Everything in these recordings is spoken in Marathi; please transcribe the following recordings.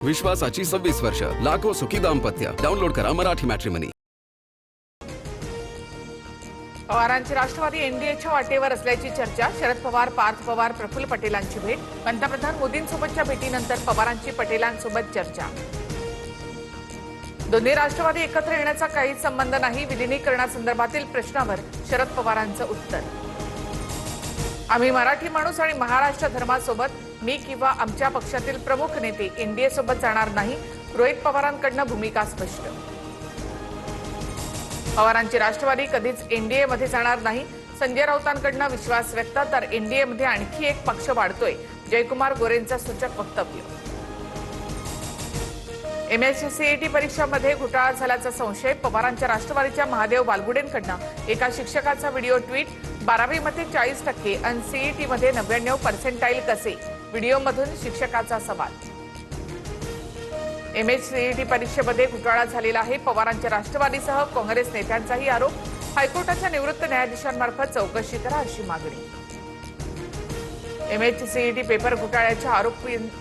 विश्वासाची 26 वर्ष, लाखो सुखी दाम्पत्य. डाउनलोड करा मराठी मॅट्रिमनी. पवारांची राष्ट्रवादी एनडीएच्या वाटेवर असल्याची चर्चा. शरद पवार, पार्थ पवार, प्रफुल्ल पटेलांची भेट. पंतप्रधान मोदींसोबतच्या भेटीनंतर पवारांची पटेलांसोबत चर्चा. दोन्ही राष्ट्रवादी एकत्र येण्याचा काहीच संबंध नाही. विलिनीकरणासंदर्भातील प्रश्नावर शरद पवारांचं उत्तर. आम्ही मराठी माणूस आणि महाराष्ट्र धर्मासोबत मी किंवा आमच्या पक्षातील प्रमुख नेते एनडीए सोबत जाणार नाही. रोहित पवारांकडून भूमिका स्पष्ट. पवारांची राष्ट्रवादी कधीच एनडीए मध्ये जाणार नाही. संजय राऊतांकडून विश्वास व्यक्त. तर एनडीए मध्ये आणखी एक पक्ष वाढतोय. जयकुमार गोरेंचं सूचक वक्तव्य. एमएससीईटी परीक्षांमध्ये घोटाळा झाल्याचा संशय. पवारांच्या राष्ट्रवादीच्या महादेव बालगुडेंकडून एका शिक्षकाचा व्हिडिओ ट्विट. 12वी मध्ये 40% आणि सीईटी मध्ये 99% कसे? व्हिडिओमधून शिक्षकाचा सवाल. एमएससीईटी परीक्षेमध्ये घोटाळा झालेला आहे. पवारांच्या राष्ट्रवादीसह काँग्रेस नेत्यांचाही आरोप. हायकोर्टाच्या निवृत्त न्यायाधीशांमार्फत चौकशी करा अशी मागणी. एमएससीईटी पेपर घोटाळ्याच्या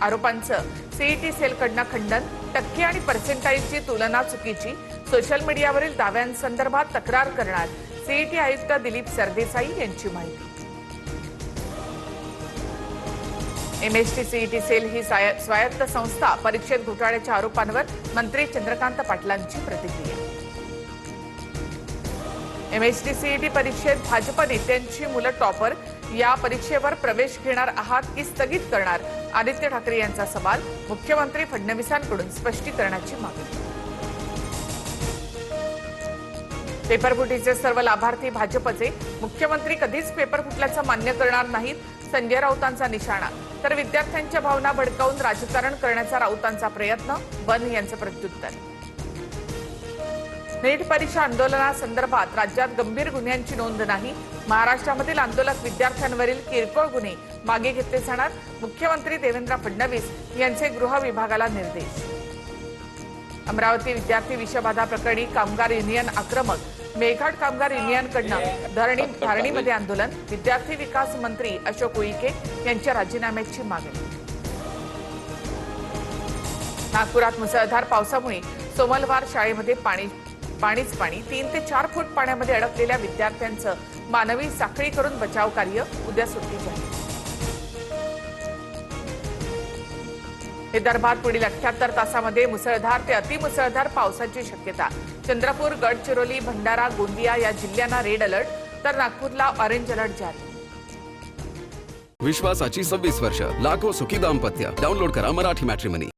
आरोपांचं सीईटी सेलकडून खंडन. टक्के आणि पर्सेंटाईलची तुलना चुकीची. सोशल मीडियावरील दाव्यांसंदर्भात तक्रार करणार सीईटी आयुक्त दिलीप सरदेसाई यांची माहिती. एमएससीईटी सेल ही स्वायत्त संस्था. परीक्षेत घोटाळ्याच्या आरोपांवर मंत्री चंद्रकांत पाटलांची प्रतिक्रिया. एमएससीईटी परीक्षेत भाजप नेत्यांची मुलं टॉपर. या परीक्षेवर प्रवेश घेणार आहात की स्थगित करणार? आदित्य ठाकरे यांचा सवाल. मुख्यमंत्री फडणवीसांकडून स्पष्टीकरणाची मागणी. पेपरफुटीचे सर्व लाभार्थी भाजपचे. मुख्यमंत्री कधीच पेपर फुटल्याचं मान्य करणार नाहीत. संजय राऊतांचा निशाणा. तर विद्यार्थ्यांच्या भावना भडकावून राजकारण करण्याचा राऊतांचा प्रयत्न. बन यांचं प्रत्युत्तर. नीट परीक्षा आंदोलनासंदर्भात राज्यात गंभीर गुन्ह्यांची नोंद नाही. महाराष्ट्रामधील आंदोलक विद्यार्थ्यांवरील किरकोळ गुन्हे मागे घेतले जाणार. मुख्यमंत्री देवेंद्र फडणवीस यांचे गृह विभागाला निर्देश. अमरावती विद्यार्थी विषबाधा प्रकरणी कामगार युनियन आक्रमक. मेळघाट कामगार युनियनकडून धारणीमध्ये आंदोलन. विद्यार्थी विकास मंत्री अशोक उईके यांच्या राजीनाम्याची मागणी. नागपुरात मुसळधार पावसामुळे सोमलवार शाळेमध्ये पाणीच पाणी. 3 ते 4 फूट पाण्यामध्ये अडकलेल्या विद्यार्थ्यांचं मानवी साखळी करून बचाव कार्य. उद्या सुट्टी जाहीर. विदर्भात पुढील 78 तासामध्ये मुसळधार ते अतिमुसळधार पावसाची शक्यता. चंद्रपूर, गडचिरोली, भंडारा, गोंदिया या जिल्ह्यांना रेड अलर्ट. तर नागपूरला ऑरेंज अलर्ट जारी. विश्वासाची 26 वर्ष, लाखो सुखी दाम्पत्य. डाउनलोड करा मराठी मॅट्रिमनी.